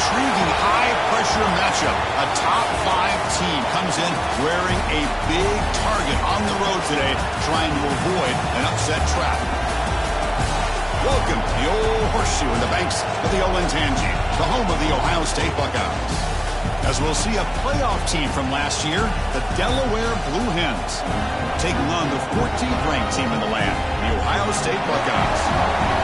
Intriguing high-pressure matchup. A top-5 team comes in wearing a big target on the road today, trying to avoid an upset trap. Welcome to the old horseshoe in the banks of the Olentangy, the home of the Ohio State Buckeyes. As we'll see a playoff team from last year, the Delaware Blue Hens, taking on the 14th ranked team in the land, the Ohio State Buckeyes.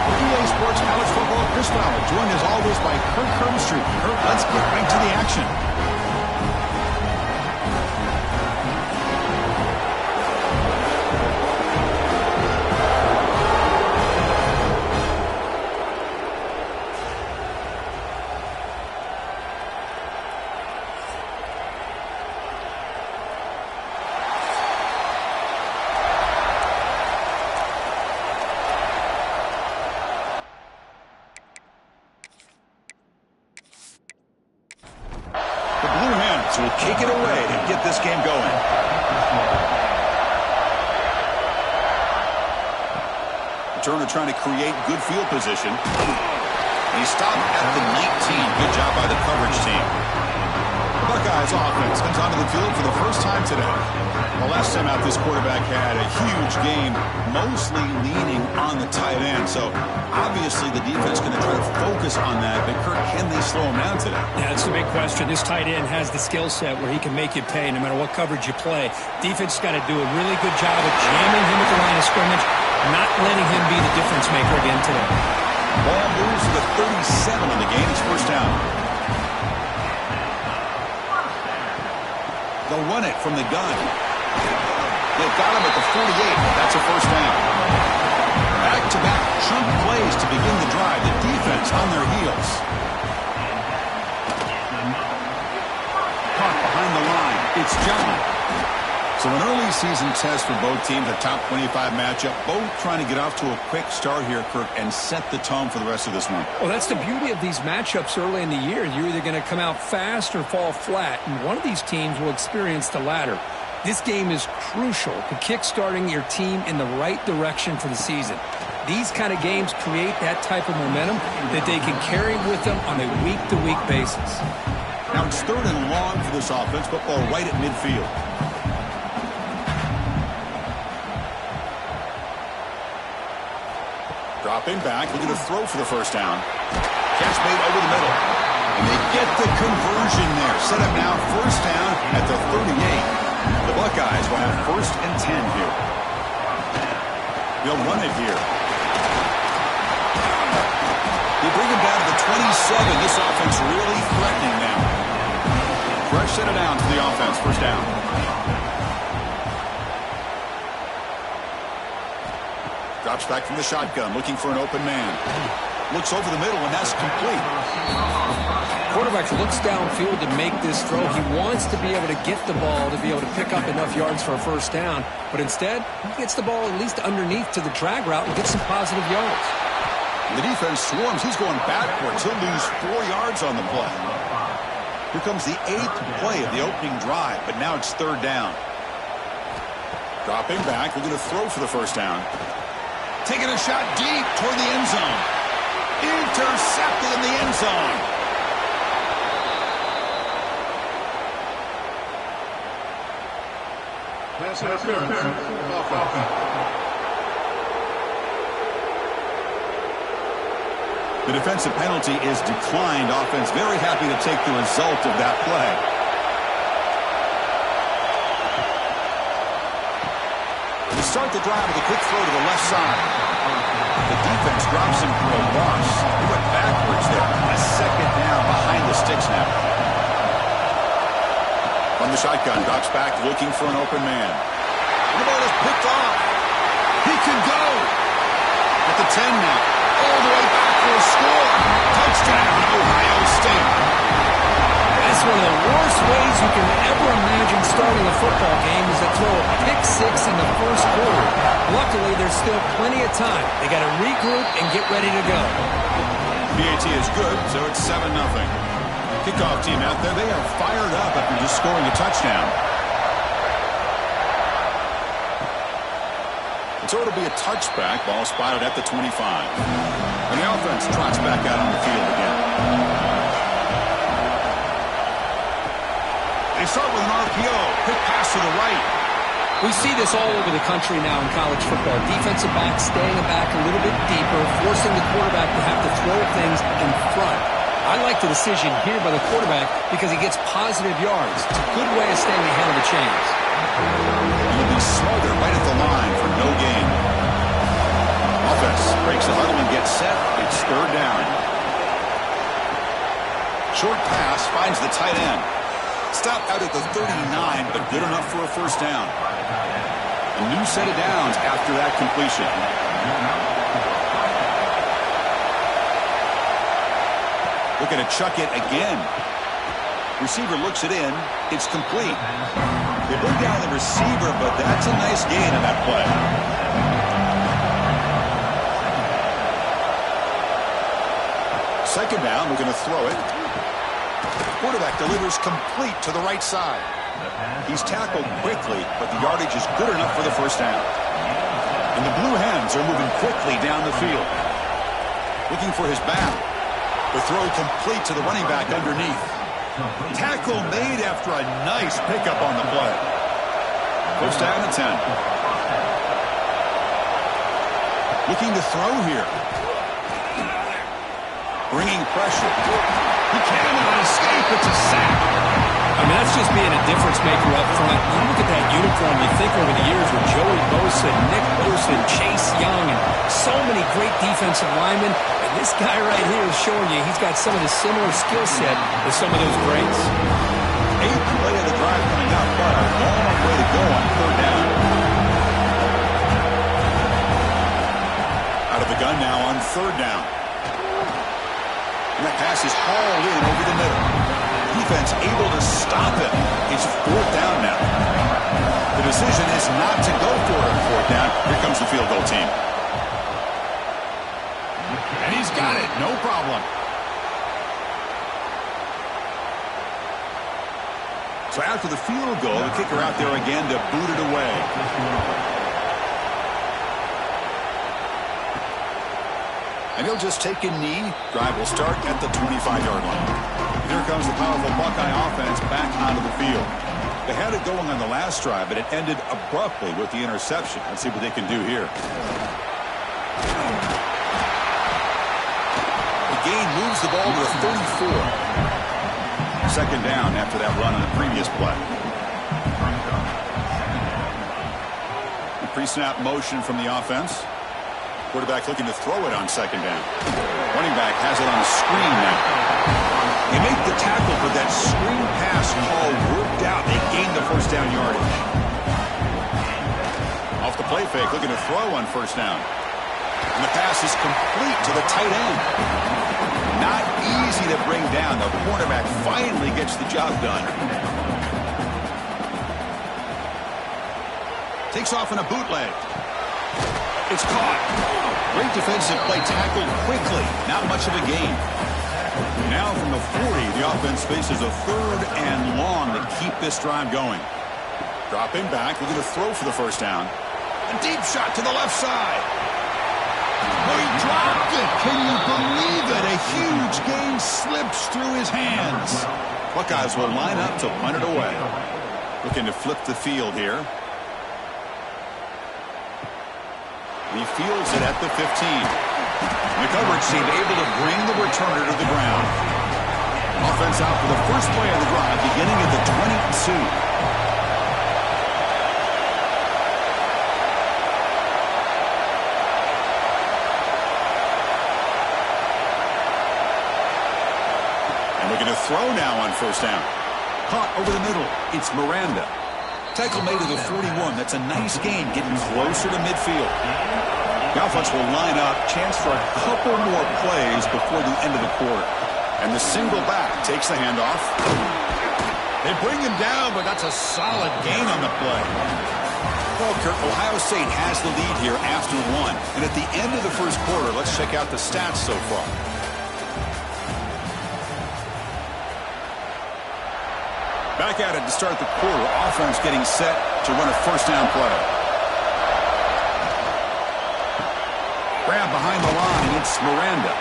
EA Sports College Football, Chris Fowler, joined as always by Kirk Hermstreet. Kirk, let's get right to the action. Will kick it away to get this game going. Turner trying to create good field position. He stopped at the 19. Good job by the coverage team. The Buckeyes offense comes onto the field for the first time today. The last time out, this quarterback had a huge game, mostly leaning on the tight end. So obviously the defense is going to try to focus on that. But Kirk, can they slow him down today? Yeah, that's the big question. This tight end has the skill set where he can make you pay no matter what coverage you play. Defense has got to do a really good job of jamming him at the line of scrimmage, not letting him be the difference maker again today. Ball moves to the 37 on the game. It's first down. They'll run it from the gun. They've got him at the 48. That's a first down. Back-to-back chunk plays to begin the drive. The defense on their heels. Caught behind the line. It's John. So an early season test for both teams, a top 25 matchup. Both trying to get off to a quick start here, Kirk, and set the tone for the rest of this one. Well, that's the beauty of these matchups early in the year. You're either going to come out fast or fall flat, and one of these teams will experience the latter. This game is crucial to kick-starting your team in the right direction for the season. These kind of games create that type of momentum that they can carry with them on a week-to-week basis. Now it's 3rd and long for this offense, football right at midfield. Dropping back, looking to throw for the first down. Catch made over the middle. And they get the conversion there. Set up now, first down at the 38. The Buckeyes will have 1st and 10 here. They'll run it here. They bring him down to the 27. This offense really threatening now. Fresh set it down to the offense, first down. Drops back from the shotgun, looking for an open man. Looks over the middle, and that's complete. Quarterback looks downfield to make this throw. He wants to be able to get the ball to be able to pick up enough yards for a first down. But instead, he gets the ball at least underneath to the drag route and gets some positive yards. The defense swarms. He's going backwards. He'll lose 4 yards on the play. Here comes the 8th play of the opening drive, but now it's 3rd down. Dropping back, looking to throw for the first down. Taking a shot deep toward the end zone. Intercepted in the end zone. Pass interference. The defensive penalty is declined. Offense very happy to take the result of that play. To start the drive with a quick throw to the left side. The defense drops him for a loss. He went backwards there. A second down behind the sticks now. From the shotgun, drops back looking for an open man. The ball is picked off. He can go. At the 10 now. All the way back for a score. Touchdown, Ohio State. That's one of the worst ways you can ever imagine starting a football game is to throw a pick six in the first quarter. Luckily, there's still plenty of time. They got to regroup and get ready to go. PAT is good, so it's 7-0. Kickoff team out there, they are fired up after just scoring a touchdown. So it'll be a touchback. Ball spotted at the 25. And the offense trots back out on the field again. They start with an RPO. Quick pass to the right. We see this all over the country now in college football. Defensive backs staying back a little bit deeper, forcing the quarterback to have to throw things in front. I like the decision here by the quarterback because he gets positive yards. It's a good way of staying ahead of the chains. He'll be smothered right at the line for no gain. Offense breaks the huddle and gets set. It's third down. Short pass finds the tight end. Stop out at the 39, but good enough for a first down. A new set of downs after that completion. Looking to chuck it again. Receiver looks it in. It's complete. They bring down the receiver, but that's a nice gain on that play. Second down, we're going to throw it. Quarterback delivers complete to the right side. He's tackled quickly, but the yardage is good enough for the first down. And the Blue Hens are moving quickly down the field. Looking for his back. The throw complete to the running back underneath. Tackle made after a nice pickup on the play. First down and 10. Looking to throw here. Bringing pressure. He cannot escape. It's a sack. I mean, that's just being a difference maker up front. You look at that uniform, you think over the years with Joey Bosa, Nick Bosa, and Chase Young, and so many great defensive linemen. And this guy right here is showing you he's got some of the similar skill set as some of those greats. Eighth play of the drive coming up, but a long way to go on third down. Out of the gun now on third down. And that pass is hauled in over the middle. Defense able to stop it. It's fourth down now. The decision is not to go for it on fourth down. Here comes the field goal team. And he's got it. No problem. So after the field goal, the kicker out there again to boot it away. And he'll just take a knee. Drive will start at the 25-yard line. Here comes the powerful Buckeye offense back onto the field. They had it going on the last drive, but it ended abruptly with the interception. Let's see what they can do here. The gain moves the ball to the 34. Second down after that run on the previous play. Pre-snap motion from the offense. Quarterback looking to throw it on second down. Running back has it on the screen now. They make the tackle, but that screen pass call worked out. They gained the first down yardage. Off the play fake, looking to throw on first down. And the pass is complete to the tight end. Not easy to bring down. The quarterback finally gets the job done. Takes off in a bootleg. It's caught. Great defensive play, tackled quickly. Not much of a gain. Now from the 40, the offense faces a third and long to keep this drive going. Dropping back, looking to throw for the first down. A deep shot to the left side. Oh, he dropped it. Can you believe it? A huge gain slips through his hands. Buckeyes will line up to punt it away. Looking to flip the field here. He fields it at the 15. The coverage seemed able to bring the returner to the ground. Offense out for the first play of the drive, beginning at the 22. Looking to throw now on first down. Caught over the middle. It's Miranda. Tackle made to the 41. That's a nice gain, getting closer to midfield. The offense will line up. Chance for a couple more plays before the end of the quarter. And the single back takes the handoff. They bring him down, but that's a solid gain on the play. Well, Kurt, Ohio State has the lead here after one. And at the end of the first quarter, let's check out the stats so far. Back at it to start the quarter. Offense getting set to run a first down play. Grab behind the line. It's Miranda.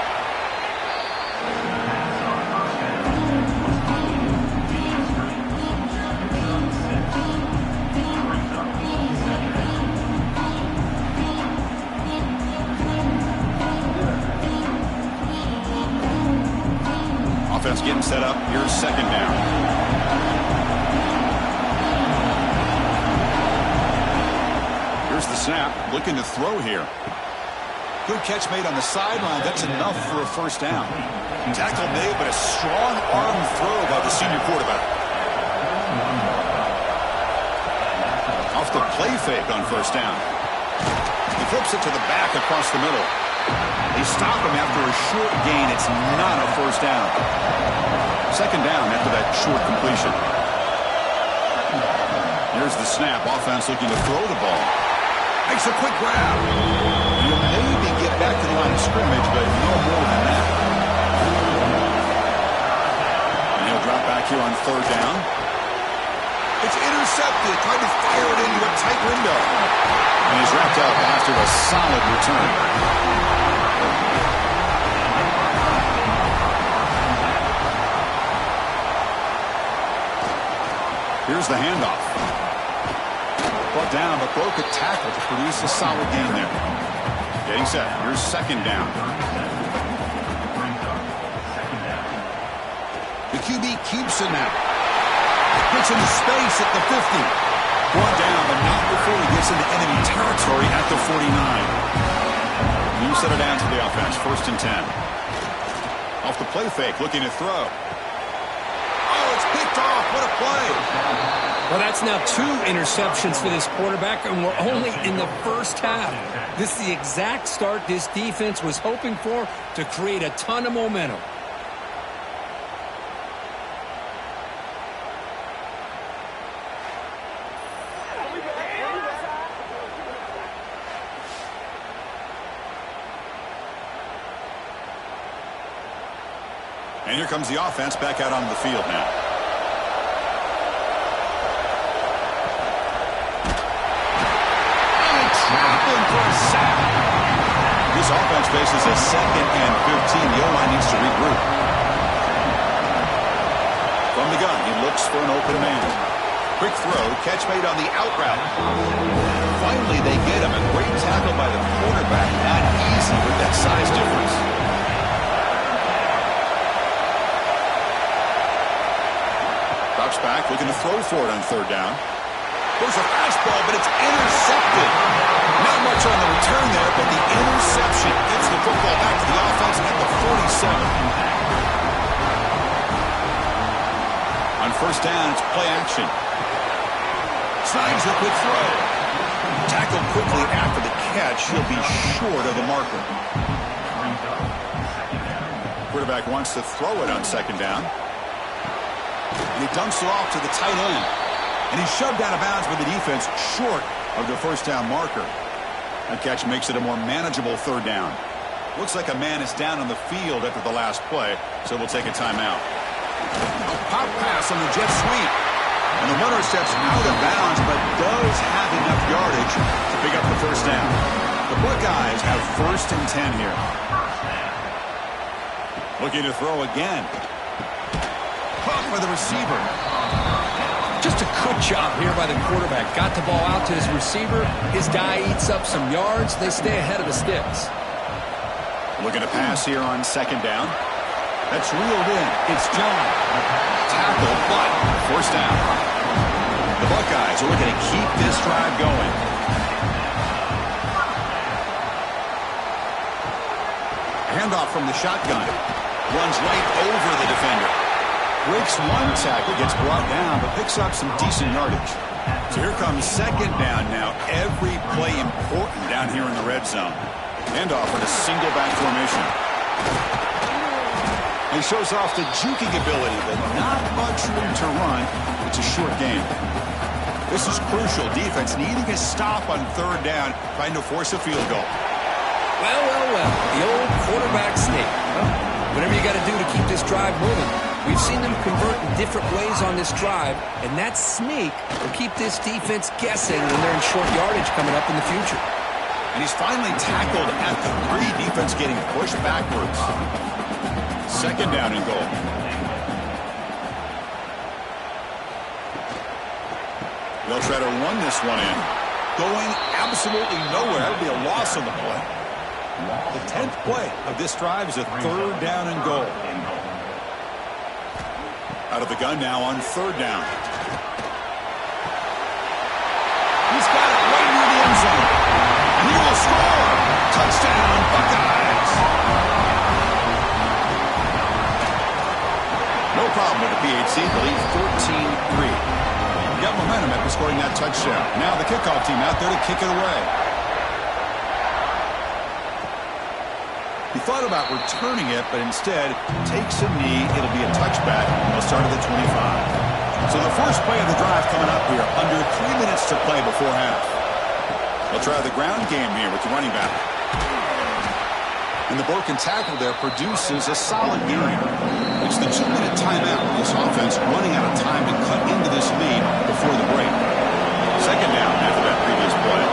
Offense getting set up. Here's second down. Here's the snap, looking to throw here. Good catch made on the sideline. That's enough for a first down. Tackle made, but a strong arm throw by the senior quarterback. Off the play fake on first down. He flips it to the back across the middle. They stop him after a short gain. It's not a first down. Second down after that short completion. Here's the snap. Offense looking to throw the ball. Makes a quick grab. You'll maybe get back to the line of scrimmage, but no more than that. And he'll drop back here on third down. It's intercepted. Tried to fire it into a tight window. And he's wrapped up after a solid return. Here's the handoff. Brought down, but broke a tackle to produce a solid gain there. Getting set. Here's second down. The QB keeps it now. Gets into space at the 50. Brought down, but not before he gets into enemy territory at the 49. You set it down to the offense. First and 10. Off the play fake, looking to throw. Oh, it's picked off. What a play. Well, that's now 2 interceptions for this quarterback, and we're only in the first half. This is the exact start this defense was hoping for to create a ton of momentum. And here comes the offense back out onto the field now. For a sack. This offense faces a second and 15. The O-line needs to regroup. From the gun, he looks for an open man. Quick throw, catch made on the out route. Finally, they get him. A great tackle by the quarterback. Not easy with that size difference. Drops back, looking to throw for it on third down. There's a fastball, but it's intercepted. Not much on the return there, but the interception gets the football back to the offense at the 47. On first down, it's play action. Signs a quick throw. Tackled quickly after the catch. He'll be short of the marker. Quarterback wants to throw it on second down. And he dumps it off to the tight end. And he's shoved out of bounds with the defense short of the first down marker. That catch makes it a more manageable third down. Looks like a man is down on the field after the last play, so we'll take a timeout. A pop pass on the jet sweep. And the runner steps out of bounds, but does have enough yardage to pick up the first down. The Buckeyes have 1st and 10 here. Looking to throw again. Caught by the receiver. Just a good job here by the quarterback. Got the ball out to his receiver. His guy eats up some yards. They stay ahead of the sticks. Looking to pass here on 2nd down. That's reeled in. It's John. Tackle, but 1st down. The Buckeyes are looking to keep this drive going. Handoff from the shotgun. Runs right over the defender. Breaks one tackle, gets brought down, but picks up some decent yardage. So here comes 2nd down now. Every play important down here in the red zone. Handoff with a single back formation. He shows off the juking ability, but not much room to run. It's a short game. This is crucial. Defense needing a stop on 3rd down, trying to force a field goal. Well. The old quarterback sneak. Whatever you got to do to keep this drive moving. We've seen them convert in different ways on this drive, and that sneak will keep this defense guessing when they're in short yardage coming up in the future. And he's finally tackled at the 3. Defense getting pushed backwards. 2nd down and goal. They'll try to run this one in. Going absolutely nowhere. That'll be a loss on the play. The 10th play of this drive is a 3rd down and goal. Out of the gun now on 3rd down. He's got it right near the end zone. And he will score. Touchdown, Buckeyes. No problem with the PHC. The lead 14-3. Got momentum after scoring that touchdown. Now the kickoff team out there to kick it away. He thought about returning it, but instead takes a knee. It'll be a touchback. They'll start at the 25. So the first play of the drive coming up here. Under 3 minutes to play before half. They'll try the ground game here with the running back. And the broken tackle there produces a solid game. It's the 2-minute timeout. This offense running out of time to cut into this lead before the break. 2nd down after that previous play.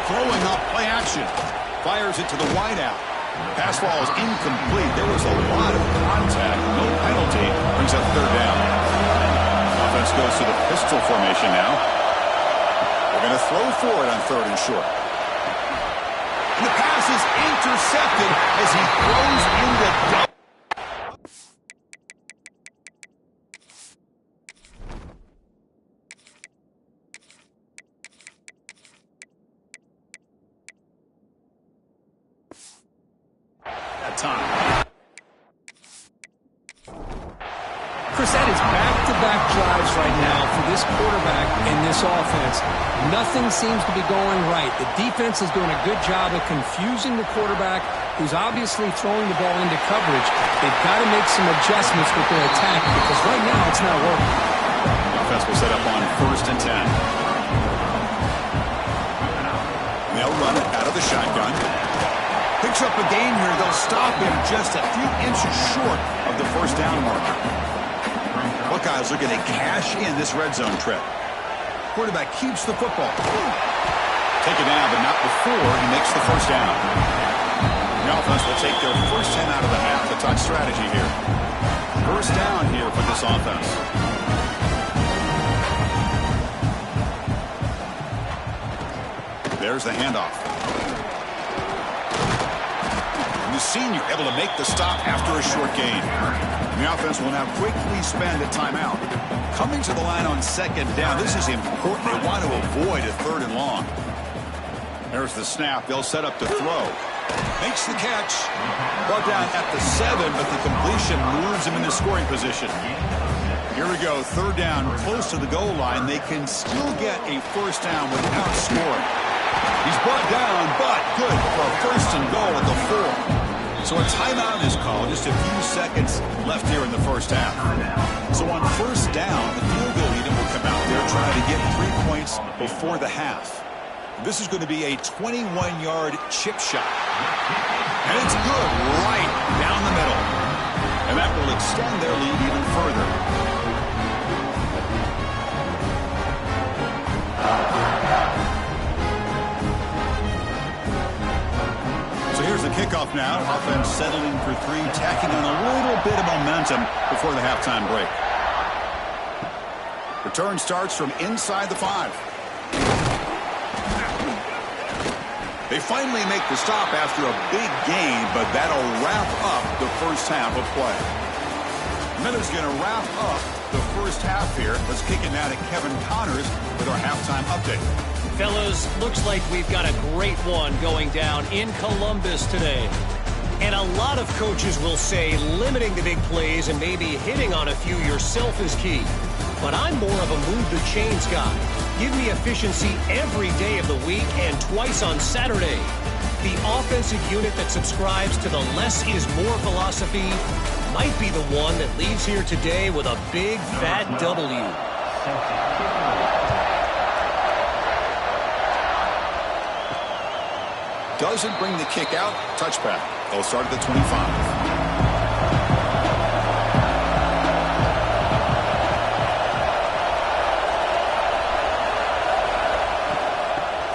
Throwing up play action. Fires it to the wideout. Pass ball is incomplete. There was a lot of contact. No penalty. Brings up 3rd down. Offense goes to the pistol formation now. They're going to throw for it on 3rd and short. And the pass is intercepted as he throws into double. Chris, that is back-to-back drives right now for this quarterback and this offense. Nothing seems to be going right. The defense is doing a good job of confusing the quarterback, who's obviously throwing the ball into coverage. They've got to make some adjustments with their attack because right now it's not working. The offense will set up on 1st and 10. They'll run it out of the shotgun. Picks up a gain here. They'll stop him just a few inches short of the 1st down marker. Buckeyes looking to cash in this red zone trip. Quarterback keeps the football. Take it down, but not before he makes the 1st down. The offense will take their first 10 out of the half. The touch strategy here. 1st down here for this offense. There's the handoff. And the senior able to make the stop after a short gain. And the offense will now quickly spend a timeout. Coming to the line on 2nd down. This is important. They want to avoid a 3rd and long. There's the snap. They'll set up to throw. Makes the catch. Brought down at the 7, but the completion moves him into scoring position. Here we go. 3rd down, close to the goal line. They can still get a 1st down without scoring. He's brought down, but good for a 1st and goal at the 4. So a timeout is called. Just a few seconds left here in the 1st half. So on 1st down, the field goal unit will come out there trying to get 3 points before the half. This is going to be a 21-yard chip shot. And it's good right down the middle. And that will extend their lead even further. kickoff now. Offense settling for three, tacking on a little bit of momentum before the halftime break. Return starts from inside the 5. They finally make the stop after a big gain, but that'll wrap up the first half of play. Miller's going to wrap up the first half here. Let's kick it now to Kevin Connors with our halftime update. Fellas, looks like we've got a great one going down in Columbus today. And a lot of coaches will say limiting the big plays and maybe hitting on a few yourself is key. But I'm more of a move the chains guy. Give me efficiency every day of the week and twice on Saturday. The offensive unit that subscribes to the less is more philosophy might be the one that leaves here today with a big fat W. Doesn't bring the kick out. Touchback. They'll start at the 25.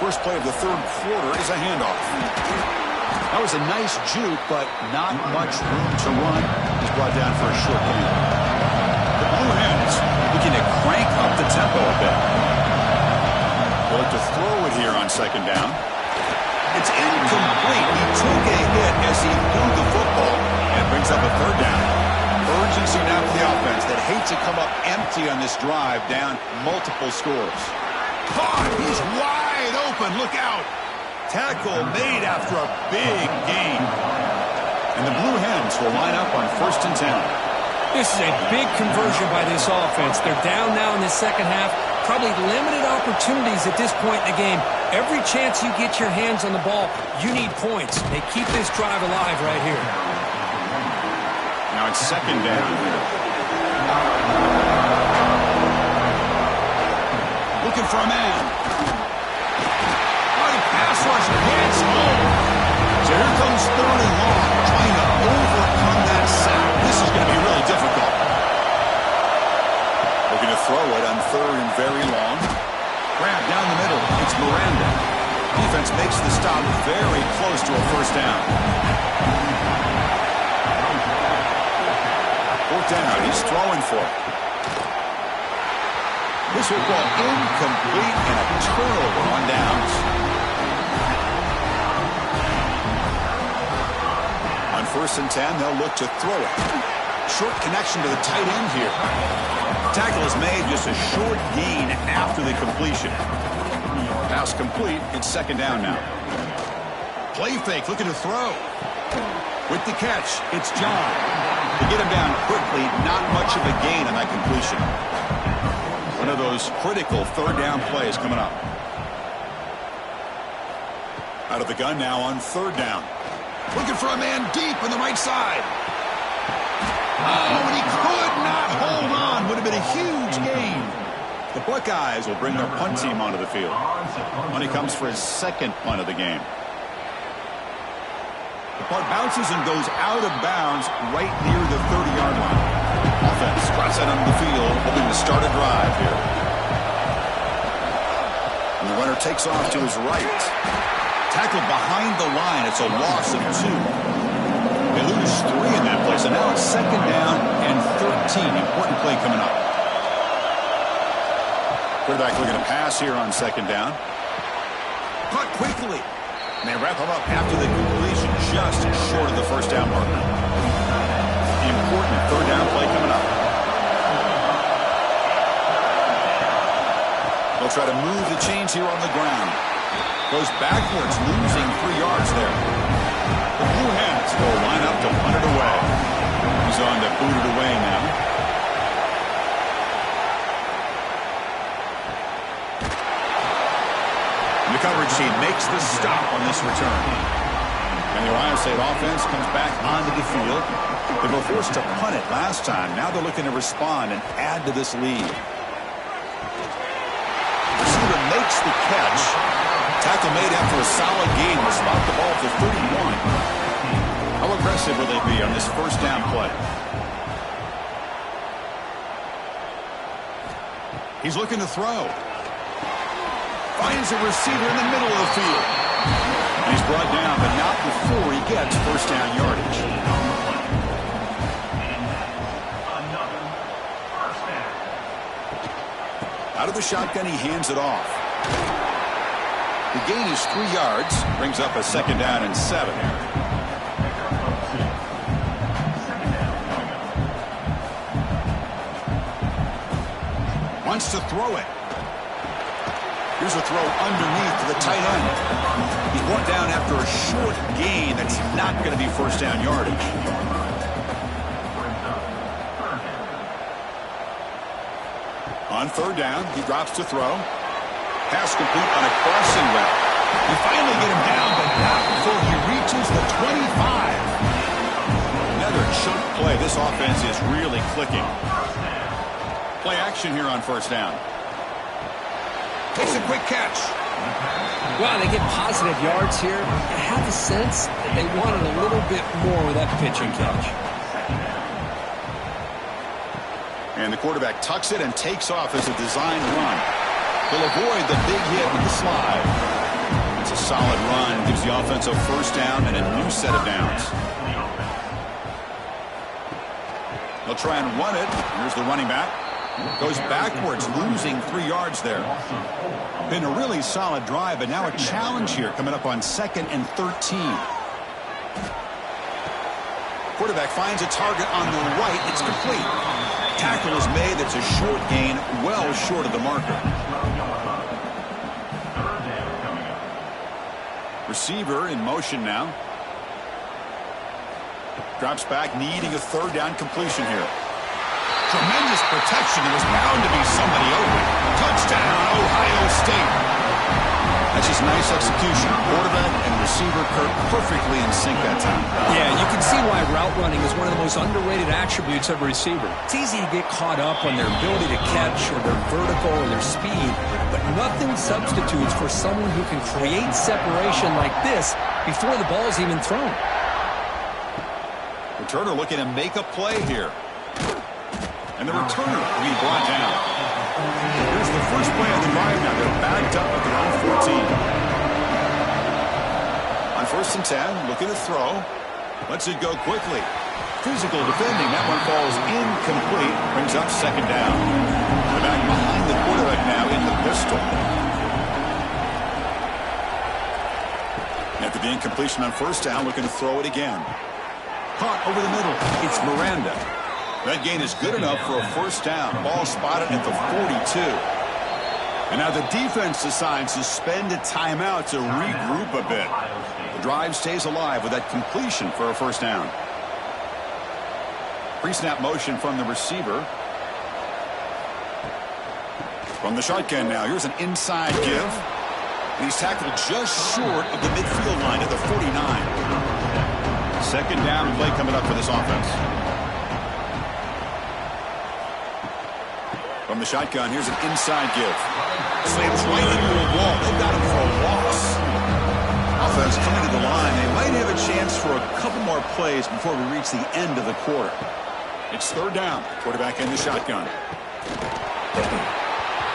First play of the third quarter is a handoff. That was a nice juke, but not much room to run. He's brought down for a short gain. The Blue Hens looking to crank up the tempo a bit. They'll look to throw it here on second down. It's incomplete. He took a hit as he threw the football and brings up a third down. Urgency now for the offense that hates to come up empty on this drive, down multiple scores. Caught. He's wide open. Look out. Tackle made after a big gain. And the Blue Hens will line up on 1st and 10. This is a big conversion by this offense. They're down now in the second half. Probably limited opportunities at this point in the game. Every chance you get your hands on the ball, you need points. They keep this drive alive right here. Now it's second down here. Looking for a man. Pass rush gets home. So here comes 3rd and long, trying to overcome that sack. This is going to be really difficult. Looking to throw it on 3rd and very long. Grab down the middle. It's Miranda. Defense makes the stop very close to a first down. 4th down. He's throwing for it. This will go incomplete and a turnover on downs. On 1st and 10, they'll look to throw it. Short connection to the tight end here. Tackle is made, just a short gain after the completion. Pass complete. It's second down now. Play fake, looking to throw. With the catch, it's John. To get him down quickly, not much of a gain on that completion. One of those critical 3rd down plays coming up. Out of the gun now on 3rd down. Looking for a man deep on the right side. Oh, and he could not hold on. Would have been a huge gain. The Buckeyes will bring their punt team onto the field. Money comes for his 2nd punt of the game. The punt bounces and goes out of bounds right near the 30-yard line. Offense trots that onto the field, hoping to start a drive here. And the runner takes off to his right. Tackled behind the line. It's a loss of 2. They lose 3 in that play. So now it's second down and 13. Important play coming up. Quarterback looking to pass here on second down. Caught quickly. And they wrap him up after the completion, just short of the first down marker. The important 3rd down play coming up. They'll try to move the chains here on the ground. Goes backwards, losing 3 yards there. The Blue Hens will line up to punt it away. He's on to boot it away now. And the coverage team makes the stop on this return. And the Ohio State offense comes back onto the field. They were forced to punt it last time. Now they're looking to respond and add to this lead. Receiver makes the catch. Tackle made after a solid gain. Will spot the ball for 31. How aggressive will they be on this first down play? He's looking to throw. Finds a receiver in the middle of the field. He's brought down, but not before he gets first down yardage. Out of the shotgun, he hands it off. The gain is 3 yards, brings up a second down and 7. Wants to throw it. Here's a throw underneath to the tight end. He's brought down after a short gain. That's not going to be first down yardage. On third down, he drops to throw. Pass complete on a crossing route. You finally get him down, but not before he reaches the 25. Another chunk play. This offense is really clicking. Play action here on first down. Takes a quick catch. Wow, they get positive yards here. I have the sense that they wanted a little bit more with that pitch and catch. And the quarterback tucks it and takes off as a designed run. He'll avoid the big hit with the slide. It's a solid run. Gives the offense a first down and a new set of downs. They'll try and run it. Here's the running back. Goes backwards, losing 3 yards there. Been a really solid drive, but now a challenge here coming up on 2nd and 13. Quarterback finds a target on the right. It's complete. Tackle is made. It's a short gain, well short of the marker. Receiver in motion now. Drops back, needing a third down completion here. Tremendous protection. There was bound to be somebody open. Touchdown, Ohio State. That's just nice execution. Quarterback and receiver perfectly in sync that time. Yeah, you can see why route running is one of the most underrated attributes of a receiver. It's easy to get caught up on their ability to catch or their vertical or their speed, but nothing substitutes for someone who can create separation like this before the ball is even thrown. Returner looking to make a play here. And the returner will be brought down. Here's the first play of the drive now. They're backed up at their own 14. On 1st and 10, looking to throw. Lets it go quickly. Physical defending. That one falls incomplete. Brings up second down. The back behind the quarterback now in the pistol. After the incompletion on 1st down, looking to throw it again. Caught over the middle. It's Miranda. That gain is good enough for a first down. Ball spotted at the 42. And now the defense decides to spend a timeout to regroup a bit. The drive stays alive with that completion for a first down. Pre-snap motion from the receiver. From the shotgun now. Here's an inside give. And he's tackled just short of the midfield line at the 49. Second down play coming up for this offense. From the shotgun, here's an inside give. Slams right into a wall. They've got him for a loss. Offense coming to the line. They might have a chance for a couple more plays before we reach the end of the quarter. It's third down. Quarterback in the shotgun.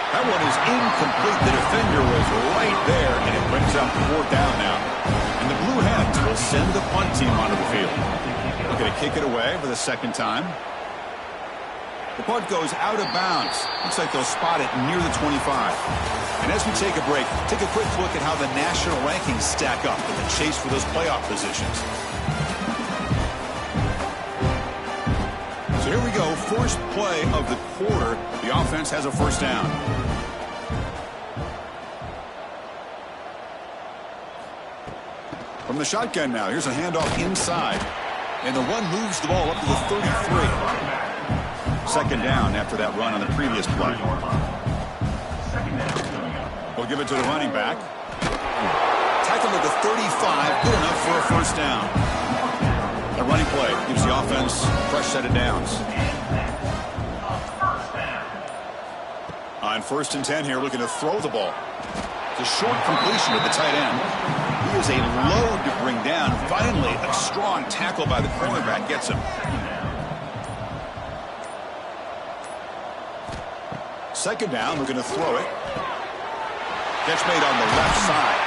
That one is incomplete. The defender was right there, and it brings up fourth down now. And the Blue Hens will send the punt team onto the field. Looking to kick it away for the second time. The punt goes out of bounds. Looks like they'll spot it near the 25. And as we take a break, take a quick look at how the national rankings stack up in the chase for those playoff positions. So here we go. First play of the quarter. The offense has a first down. From the shotgun now. Here's a handoff inside. And the one moves the ball up to the 33. Second down after that run on the previous play. We'll give it to the running back. Tackled at the 35. Good enough for a first down. A running play gives the offense a fresh set of downs. On 1st and 10 here, looking to throw the ball. It's a short completion to the tight end. He is a load to bring down. Finally, a strong tackle by the cornerback gets him. Second down, we're going to throw it. Catch made on the left side.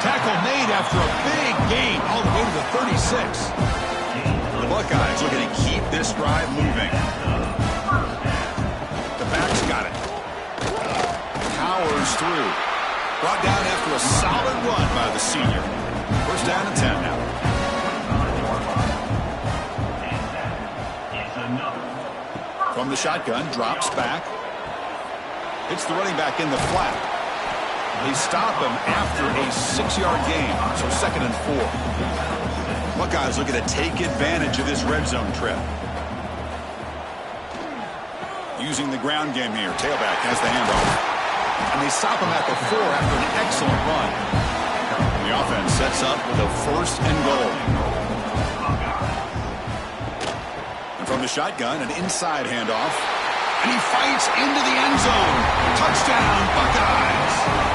Tackle made after a big gain all the way to the 36. The Buckeyes looking to keep this drive moving. The back's got it. Powers through. Brought down after a solid run by the senior. First down and 10 now. From the shotgun, drops back. Hits the running back in the flat. They stop him after a 6-yard gain, so 2nd and 4. Buckeyes looking to take advantage of this red zone trip. Using the ground game here. Tailback has the handoff. And they stop him at the 4 after an excellent run. And the offense sets up with a 1st and goal. And from the shotgun, an inside handoff. And he fights into the end zone. Touchdown, Buckeyes!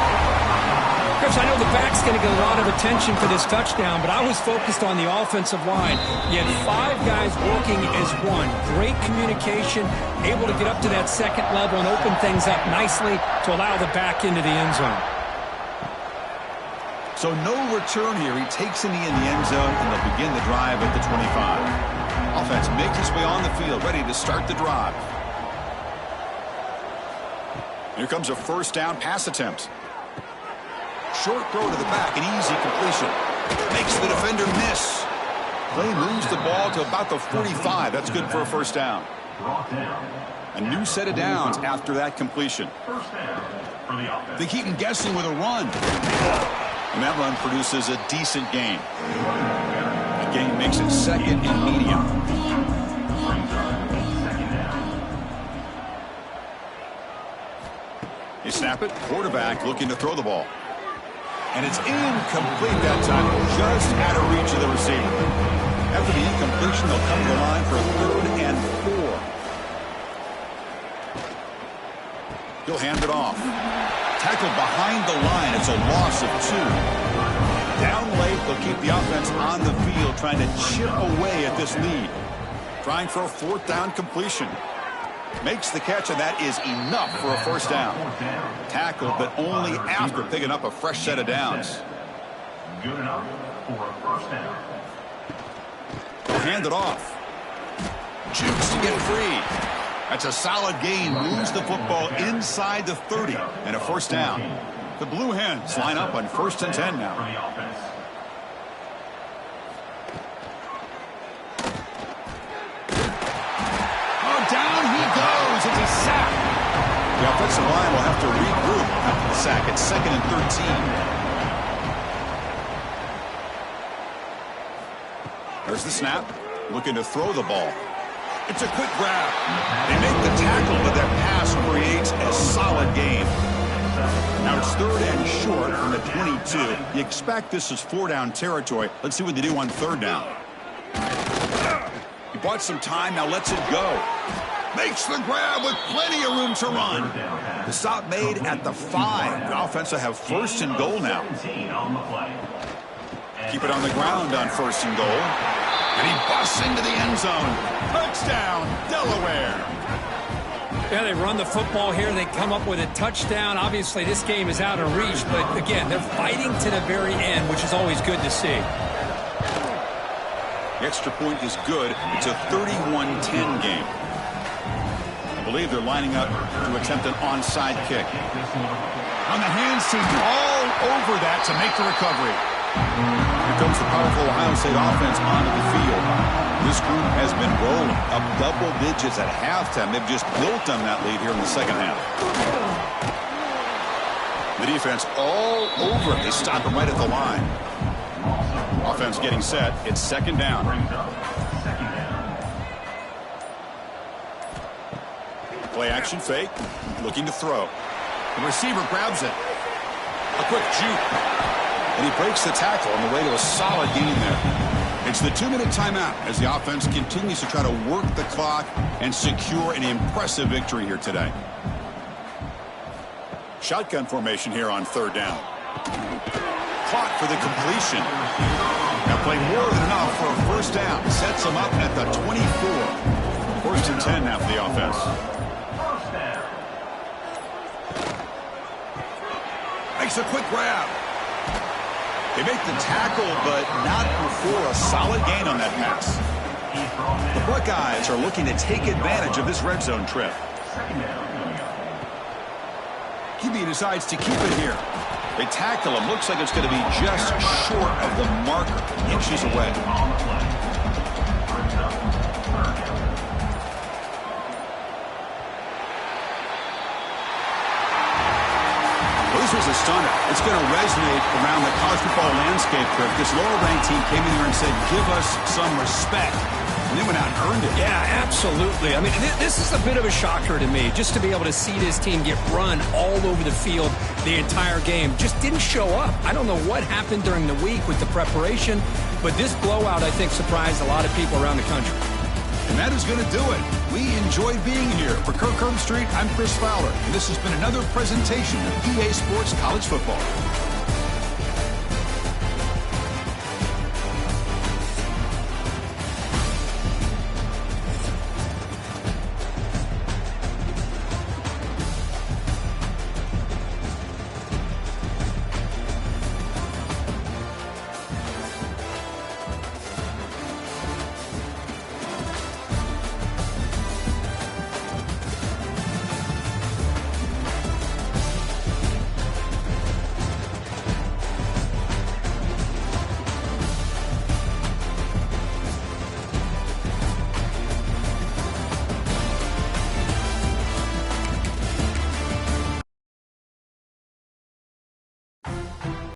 Chris, I know the back's going to get a lot of attention for this touchdown, but I was focused on the offensive line. You had 5 guys working as one. Great communication, able to get up to that 2nd level and open things up nicely to allow the back into the end zone. So no return here. He takes in the end zone, and they'll begin the drive at the 25. Offense makes its way on the field, ready to start the drive. Here comes a first down pass attempt. Short throw to the back, an easy completion. Makes the defender miss. Play moves the ball to about the 45. That's good for a first down. A new set of downs after that completion. They keep him guessing with a run. And that run produces a decent gain. The gain makes it 2nd and medium. They snap it. Quarterback looking to throw the ball. And it's incomplete that time, just out of reach of the receiver. After the incompletion, they'll come to the line for 3rd and 4. He'll hand it off. Tackled behind the line. It's a loss of 2. Down late, they'll keep the offense on the field, trying to chip away at this lead. Trying for a 4th down completion. Makes the catch, and that is enough for a first down. Tackled, but only after picking up a fresh set of downs. Good enough for a first down. They'll hand it off. Jukes to get free. That's a solid gain. Moves the football inside the 30 and a first down. The Blue Hens line up on 1st and 10 now. Down he goes. It's a sack. The offensive line will have to regroup after the sack. It's 2nd and 13. There's the snap. Looking to throw the ball. It's a quick grab. They make the tackle, but that pass creates a solid gain. Now it's 3rd and short from the 22. You expect this is 4-down territory. Let's see what they do on 3rd down. He bought some time, now lets it go. Makes the grab with plenty of room to run. The stop made at the 5. The offense will have 1st and goal now. Keep it on the ground on 1st and goal. And he busts into the end zone. Touchdown, Delaware. Yeah, they run the football here. They come up with a touchdown. Obviously, this game is out of reach, but again, they're fighting to the very end, which is always good to see. The extra point is good. It's a 31-10 game. I believe they're lining up to attempt an onside kick. On the hands team, all over that to make the recovery. Here comes the powerful Ohio State offense onto the field. This group has been rolling up double digits at halftime. They've just built on that lead here in the 2nd half. The defense all over it. They stop him right at the line. Offense getting set. It's 2nd down. Play action fake. Looking to throw. The receiver grabs it. A quick juke. And he breaks the tackle on the way to a solid gain there. It's the 2-minute timeout as the offense continues to try to work the clock and secure an impressive victory here today. Shotgun formation here on 3rd down. Clock for the completion. Now played more than enough for a first down. Sets them up at the 24. 1st and 10 now for the offense. Makes a quick grab. They make the tackle, but not before a solid gain on that pass. The Buckeyes are looking to take advantage of this red zone trip. QB decides to keep it here. They tackle him. Looks like it's going to be just short of the marker, inches away. This was a stunner. It's going to resonate around the college football landscape, Kirk. This lower-ranked team came in here and said, give us some respect. And they went out and earned it. Yeah, absolutely. I mean, this is a bit of a shocker to me, just to be able to see this team get run all over the field the entire game. Just didn't show up. I don't know what happened during the week with the preparation, but this blowout, I think, surprised a lot of people around the country. And that is going to do it. We enjoyed being here. For Kirk Herbstreit, I'm Chris Fowler, and this has been another presentation of EA Sports College Football.